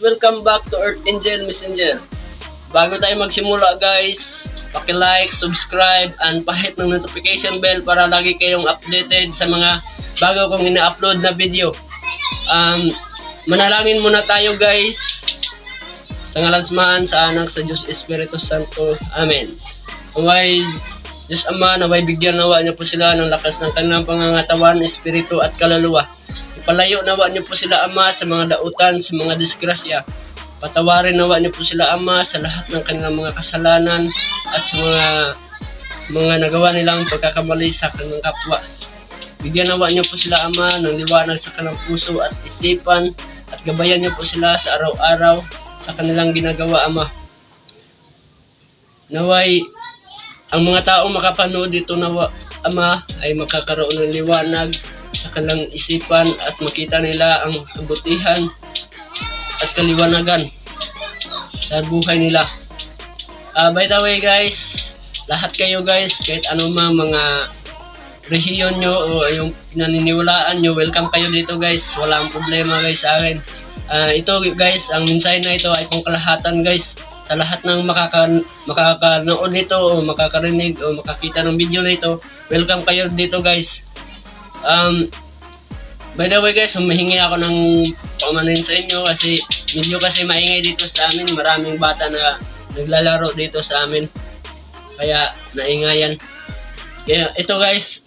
welcome back to Earth Angel Messenger. Bago tayo magsimula guys, paki-like, subscribe, and pahit ng notification bell para lagi kayong updated sa mga bago kong ina-upload na video. Manalangin muna tayo guys. Sa ngalan sa Ama, sa Anak, sa Diyos Espiritu Santo. Amen. Naway Diyos Ama, naway bigyan nawa niyo po sila ng lakas ng kanilang pangangatawan, espiritu at kaluluwa. Ipalayo nawa niyo po sila Ama sa mga dautan, sa mga disgrasya. Patawarin nawa niyo po sila Ama sa lahat ng kanilang mga kasalanan at sa mga nagawa nilang pagkakamali sa kanilang kapwa. Bigyan nawa niyo po sila Ama ng liwanag sa kanilang puso at isipan at gabayan niyo po sila sa araw-araw sa kanilang ginagawa Ama. Naway ang mga taong makapanood dito nawa Ama ay makakaroon ng liwanag sa kanilang isipan at makita nila ang kabutihan at kaliwanagan sa buhay nila. By the way guys, lahat kayo guys, kahit anumang mga rehiyon nyo o yung pinaniniwalaan nyo, welcome kayo dito guys. Walang problema guys sa akin. Ito guys, ang mensahe na ito ay pangkalahatan guys. Sa lahat ng makakanood nito o makakarinig o makakita ng video na ito, welcome kayo dito guys. By the way guys, humihingi ako ng pamanin sa inyo kasi medyo maingay dito sa amin. Maraming bata na naglalaro dito sa amin, kaya naingayan. Kaya ito guys,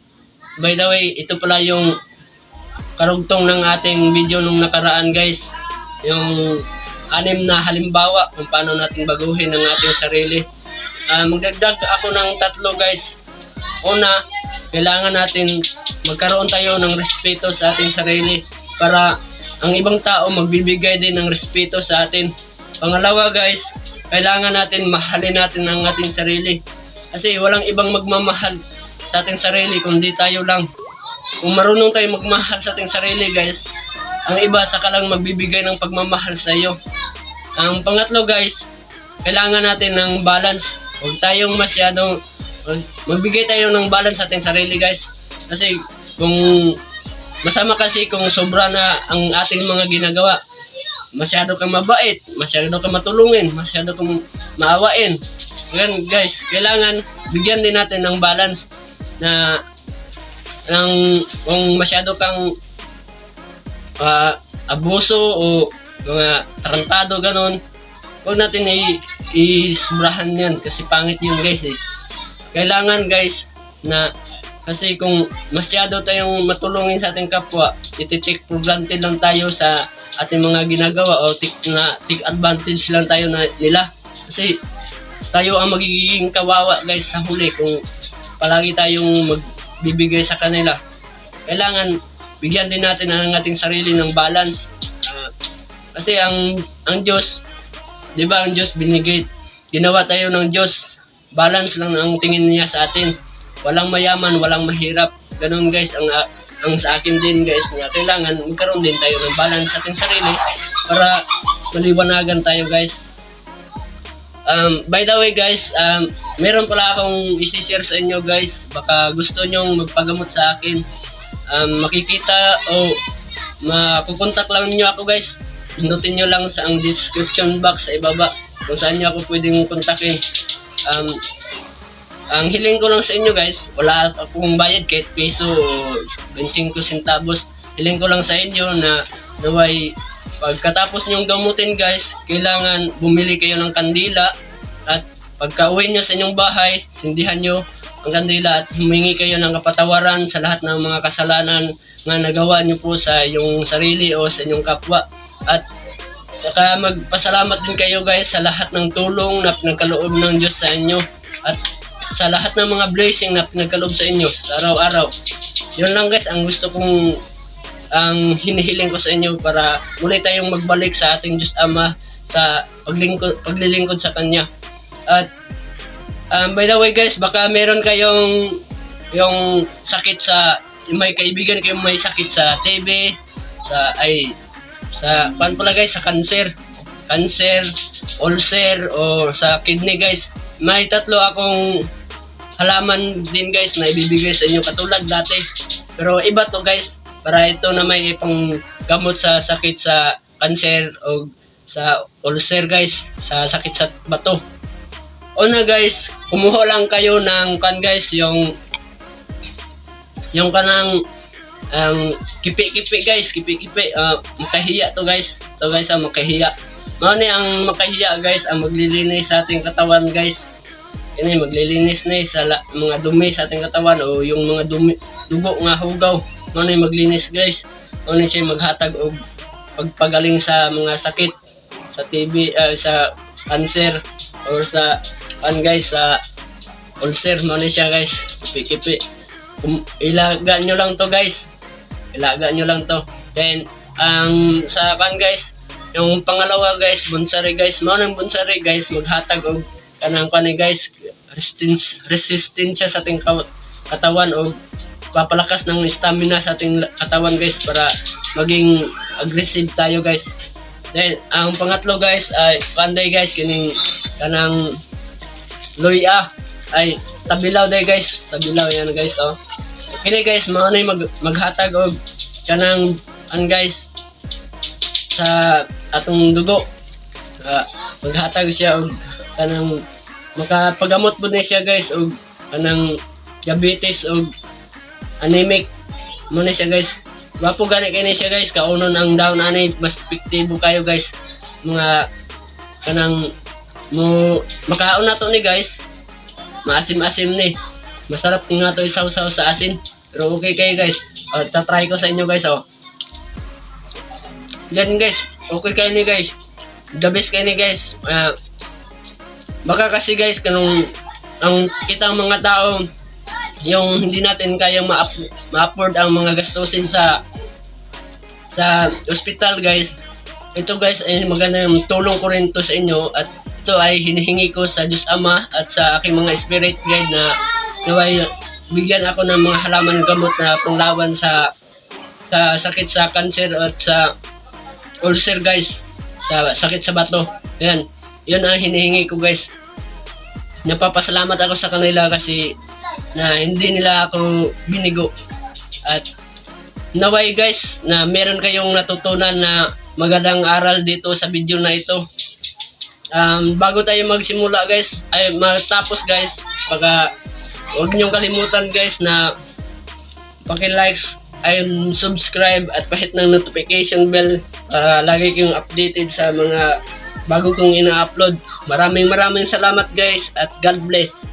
by the way, ito pala yung karugtong ng ating video nung nakaraan guys. Yung 6 na halimbawa kung paano natin baguhin ang ating sarili. Magdagdag ako ng 3 guys. Una, kailangan natin magkaroon tayo ng respeto sa ating sarili para ang ibang tao magbibigay din ng respeto sa atin. Pangalawa guys, kailangan natin mahalin natin ang ating sarili. Kasi walang ibang magmamahal sa ating sarili kundi tayo lang. Kung marunong tayo magmahal sa ating sarili guys, ang iba saka lang magbibigay ng pagmamahal sa iyo. Ang pangatlo guys, kailangan natin ng balance. Huwag tayong magbigay tayo ng balance sa ating sarili guys. Kasi kung masama kasi kung sobra na ang ating mga ginagawa, masyado kang mabait, masyado kang matulungin, masyado kang maawain. Ganyan guys, kailangan bigyan din natin ng balance na kung masyado kang abuso o mga tarantado ganon, huwag natin i-sobrahan yan kasi pangit yun guys eh. Kailangan guys na, kasi kung masyado tayong matulungin sa ating kapwa, iti-take for granted lang tayo sa ating mga ginagawa o take advantage lang tayo nila. Kasi tayo ang magiging kawawa guys sa huli kung palagi tayong magbibigay sa kanila. Kailangan bigyan din natin ang ating sarili ng balance. Kasi ang Diyos, di ba ang Diyos ginawa tayo ng Diyos. Balance lang ang tingin niya sa atin. Walang mayaman, walang mahirap. Ganun guys, ang sa akin din guys, na kailangan magkaroon din tayo ng balance sa ating sarili para maliwanagan tayo guys. By the way guys, meron pala akong isi-share sa inyo guys. Baka gusto nyong magpagamot sa akin. Makikita o makukontak lang nyo ako guys. Pindutin nyo lang sa ang description box sa ibaba kung saan nyo ako pwedeng kontakin. Ang hiling ko lang sa inyo guys, wala akong bayad kahit peso o 25 centavos. Hiling ko lang sa inyo na naway pagkatapos nyong gamutin guys, kailangan bumili kayo ng kandila at pagka-uwi nyo sa inyong bahay, sindihan nyo ang kandila at humingi kayo ng kapatawaran sa lahat ng mga kasalanan na nagawa nyo po sa inyong sarili o sa inyong kapwa. At saka magpasalamat din kayo guys sa lahat ng tulong na pinagkaloob ng Diyos sa inyo at sa lahat ng mga blessing na pinagkaloob sa inyo sa araw-araw. Yun lang guys ang gusto kong hinihiling ko sa inyo para muli tayong magbalik sa ating Diyos Ama sa paglilingkod sa Kanya. At by the way guys, baka meron kayong yung sakit may kaibigan kayong may sakit sa TB, sa pala guys, sa cancer, ulcer o sa kidney guys. May 3 akong halaman din guys na ibibigay sa inyo katulad dati. Pero iba to guys, para ito na may ipang gamot sa sakit sa cancer o sa ulcer guys, sa sakit sa bato. Una guys, kumuha lang kayo ng guys, yung kanang kipi-kipi guys, kipi-kipi, makahiya to guys. To guys, makahiya. Mao ni ang makahiya guys, ang maglilinis sa ating katawan guys. Kini maglilinis ni sa mga dumi sa ating katawan o yung mga dumi, dugo nga hugaw. Mao ni maglinis guys. Mao ni siya maghatag og pagpagaling sa mga sakit sa TB, sa cancer or sa guys, sa ulcer. Mao ni siya guys, kipi-kipi. Ilaga nyo lang to guys. Ilaga nyo lang to. Then, sa guys, yung pangalawa guys, bonsari guys. Mao ng bonsari guys, maghatag og kanang guys, resistensya sa ating katawan o papalakas ng stamina sa ating katawan guys para maging aggressive tayo guys. Then, ang pangatlo guys ay panday guys, kining kanang luya ay tabilaw day guys. Tabilaw yan guys, oh. Kini guys, mao nay maghatag og kanang guys sa atong dugo. Maghatag siya og kanang makapagamot pud ni siya guys og kanang diabetes og anemic. Mo ni siya guys. Wapo gani kini siya guys, kaunon ang daw anay mas epektibo kayo guys. Mga kanang makaon na to ni guys. Maasim-asim ni. Masarap nga to isaw-saw sa asin. Pero okay kayo guys. Tatry ko sa inyo guys, oh. Yan guys. Okay kayo ni guys. The best kayo ni guys. Baka kasi guys, kanong ang kitang mga tao, yung hindi natin kayang ma-afford ang mga gastusin sa hospital guys. Ito guys ay magandang tulong ko rin to sa inyo, at ito ay hinihingi ko sa Diyos Ama at sa aking mga spirit guide na naway bigyan ako ng mga halaman gamot na panglawan sa sakit sa cancer at sa ulcer guys, sa sakit sa bato. Yan, yun ang hinihingi ko guys. Napapasalamat ako sa kanila kasi na hindi nila ako binigo. At naway guys na meron kayong natutunan na magandang aral dito sa video na ito. Bago tayo magsimula guys, ay matapos guys, huwag niyong kalimutan guys na paki-likes and subscribe at pahit ng notification bell para lagi kayong updated sa mga bago kong ina-upload. Maraming salamat guys at God bless.